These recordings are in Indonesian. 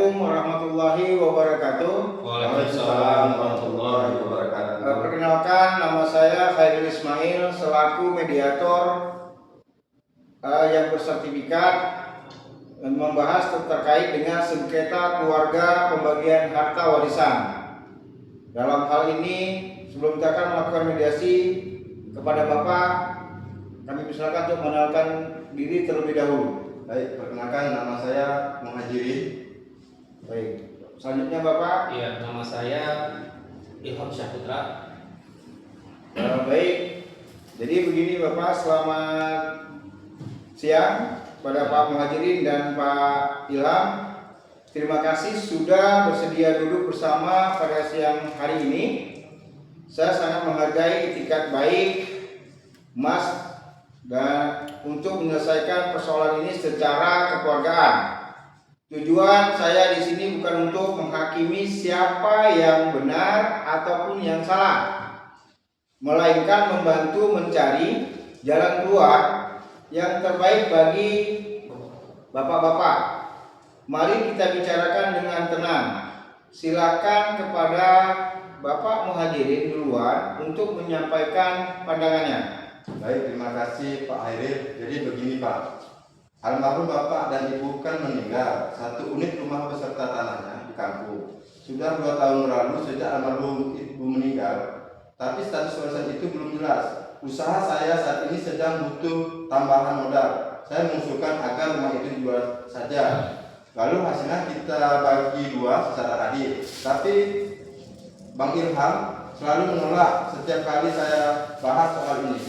Assalamualaikum warahmatullahi wabarakatuh. Waalaikumsalam warahmatullahi wabarakatuh. Perkenalkan, nama saya Khairul Ismail selaku mediator yang bersertifikat membahas terkait dengan sengketa keluarga pembagian harta warisan. Dalam hal ini, sebelum kita akan melakukan mediasi kepada Bapak, kami persilakan untuk mengenalkan diri terlebih dahulu. Baik, perkenalkan nama saya Muhajirin. Baik, selanjutnya Bapak. Iya, nama saya Ilham Syahputra. Baik, jadi begini Bapak, selamat siang pada Pak Muhajirin dan Pak Ilham. Terima kasih sudah bersedia duduk bersama pada siang hari ini. Saya sangat menghargai itikat baik Mas dan untuk menyelesaikan persoalan ini secara kekeluargaan. Tujuan saya di sini bukan untuk menghakimi siapa yang benar ataupun yang salah, melainkan membantu mencari jalan keluar yang terbaik bagi bapak-bapak. Mari kita bicarakan dengan tenang. Silakan kepada Bapak Muhajirin duluan untuk menyampaikan pandangannya. Baik, terima kasih Pak Hairil. Jadi begini Pak, almarhum Bapak dan Ibu kan meninggal satu unit rumah beserta tanahnya di kampung. Sudah 2 tahun lalu sejak almarhum Ibu meninggal, tapi status warisan itu belum jelas. Usaha saya saat ini sedang butuh tambahan modal. Saya mengusulkan agar rumah itu dijual saja. Lalu hasilnya kita bagi 2 secara adil. Tapi Bang Ilham selalu menolak setiap kali saya bahas soal ini.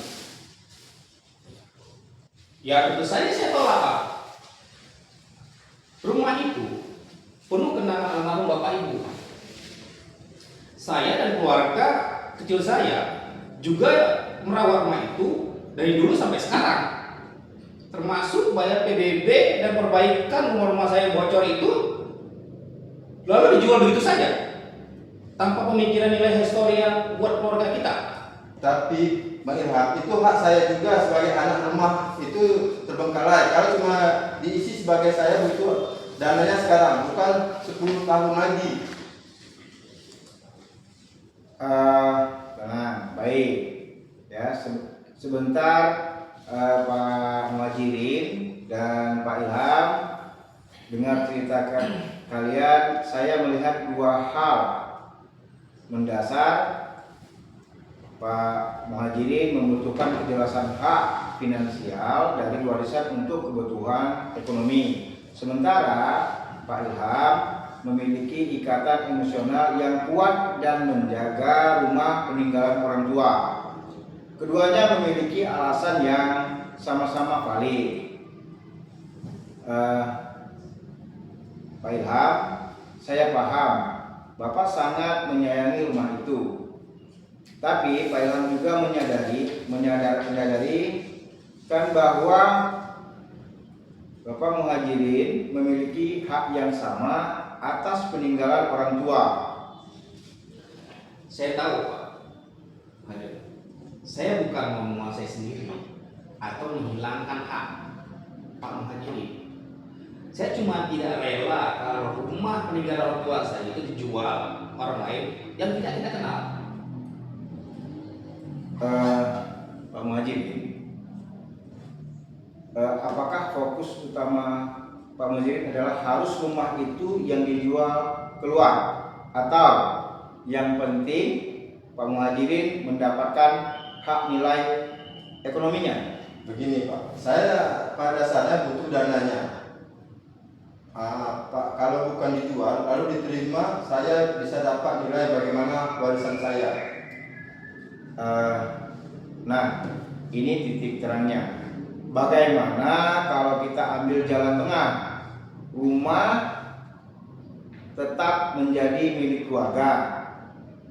Ya tentu saja saya tolak, Pak. Rumah itu penuh kenangan almarhum Bapak Ibu. Saya dan keluarga kecil saya juga merawat rumah itu dari dulu sampai sekarang. Termasuk bayar PBB dan perbaikan rumah-rumah saya yang bocor itu, lalu dijual begitu saja tanpa pemikiran nilai historia buat keluarga kita. Tapi Bang Ilham, itu hak saya juga sebagai anak rumah itu terbengkalai. Kalau cuma diisi sebagai saya butuh dananya sekarang, bukan 10 tahun lagi. Tenang, baik. Ya, sebentar Pak Muhajirin dan Pak Ilham, dengar cerita kalian. Saya melihat 2 hal mendasar. Pak Muhajirin membutuhkan kejelasan hak finansial dari warisan untuk kebutuhan ekonomi. Sementara Pak Ilham memiliki ikatan emosional yang kuat dan menjaga rumah peninggalan orang tua. Keduanya memiliki alasan yang sama-sama valid. Pak Ilham, saya paham Bapak sangat menyayangi rumah itu. Tapi Pak Ilham juga menyadari kan bahwa Bapak Muhajirin memiliki hak yang sama atas peninggalan orang tua. Saya tahu, Pak. Saya bukan mau menguasai sendiri atau menghilangkan hak Pak Muhajirin. Saya cuma tidak rela kalau rumah peninggalan orang tua saya itu dijual orang lain yang tidak kita kenal. Pak Muhajirin, apakah fokus utama Pak Muhajirin adalah harus rumah itu yang dijual keluar, atau yang penting Pak Muhajirin mendapatkan hak nilai ekonominya? Begini Pak, saya pada dasarnya butuh dananya. Pak, kalau bukan dijual lalu diterima, saya bisa dapat nilai bagaimana warisan saya. Nah, ini titik terangnya. Bagaimana kalau kita ambil jalan tengah? Rumah tetap menjadi milik keluarga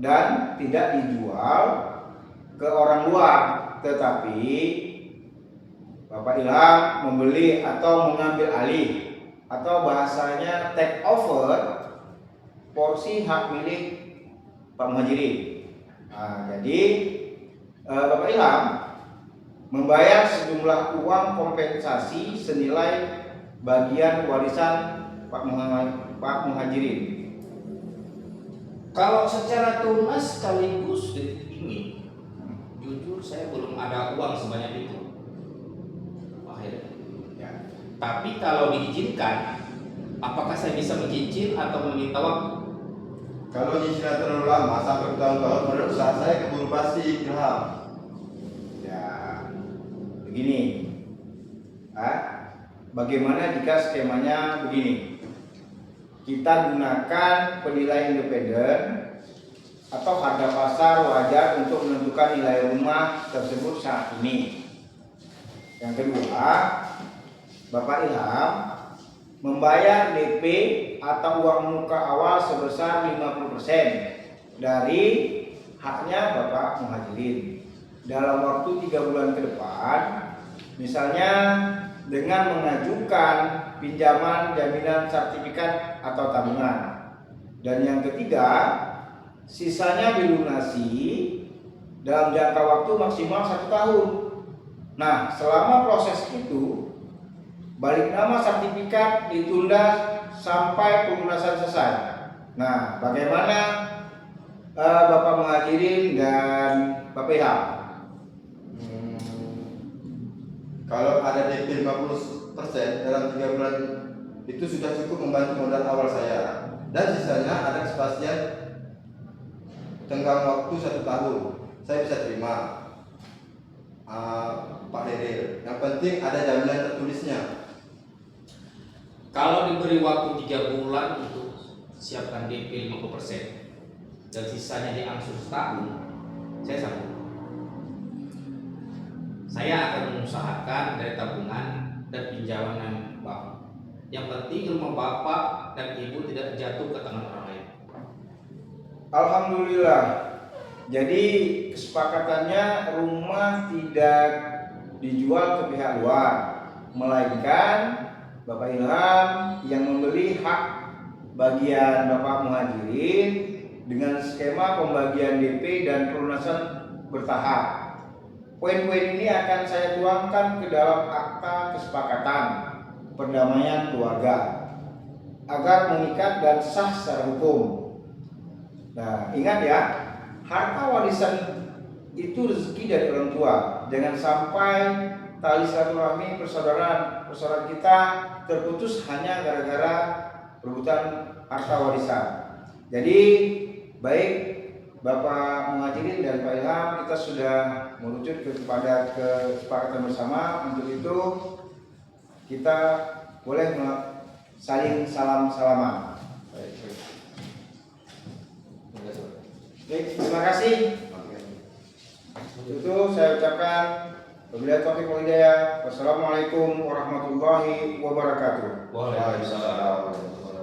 dan tidak dijual ke orang luar, tetapi Bapak Ilham membeli atau mengambil alih, atau bahasanya take over porsi hak milik Pak Muhajirin. Jadi Bapak Ilham membayar sejumlah uang kompensasi senilai bagian warisan Pak Pak Muhajirin? Kalau secara tunas sekaligus detik ini, jujur saya belum ada uang sebanyak itu, Pak Hairil. Ya. Tapi kalau diizinkan, apakah saya bisa mencicil atau meminta waktu? Kalau cicilan terlalu lama sampai bertahun-tahun, menurut saya keburu basi Ilham. Ya, begini. Bagaimana jika skemanya begini? Kita gunakan penilai independen atau harga pasar wajar untuk menentukan nilai rumah tersebut saat ini. Yang kedua, Bapak Ilham membayar DP atau uang muka awal sebesar 50% dari haknya Bapak Muhajirin dalam waktu 3 bulan ke depan, misalnya dengan mengajukan pinjaman jaminan sertifikat atau tabungan. Dan yang ketiga, sisanya dilunasi dalam jangka waktu maksimal 1 tahun. Nah, selama proses itu, balik nama sertifikat ditunda sampai pelunasan selesai. Nah, bagaimana Bapak Muhajirin dan Bapak Ilham? Kalau ada DP 50% dalam 3 bulan itu sudah cukup membantu modal awal saya. Dan sisanya ada kepastian tenggang waktu 1 tahun. Saya bisa terima, Pak Hairil. Yang penting ada jaminan tertulisnya. Kalau diberi waktu 3 bulan untuk siapkan DP 50% dan sisanya diangsur setahun, saya sanggup. Saya akan mengusahakan dari tabungan dan pinjaman Bapak. Yang penting rumah Bapak dan Ibu tidak jatuh ke tangan orang lain. Alhamdulillah. Jadi kesepakatannya rumah tidak dijual ke pihak luar, melainkan Bapak Ilham yang membeli hak bagian Bapak Muhajirin dengan skema pembagian DP dan pelunasan bertahap. Poin-poin ini akan saya tuangkan ke dalam akta kesepakatan perdamaian keluarga agar mengikat dan sah secara hukum. Nah, ingat ya, harta warisan itu rezeki dari orang tua. Jangan sampai tali silaturahmi persaudaraan kita terputus hanya gara-gara perebutan harta warisan. Jadi, baik Bapak Muhajirin dan Pak Ilham, kita sudah merujuk kepada kesepakatan bersama. Untuk itu kita boleh saling salam-salaman. Baik, terima kasih. Itu saya ucapkan wabillahi taufiq wal hidayah. Wassalamualaikum warahmatullahi wabarakatuh. Waalaikumsalam.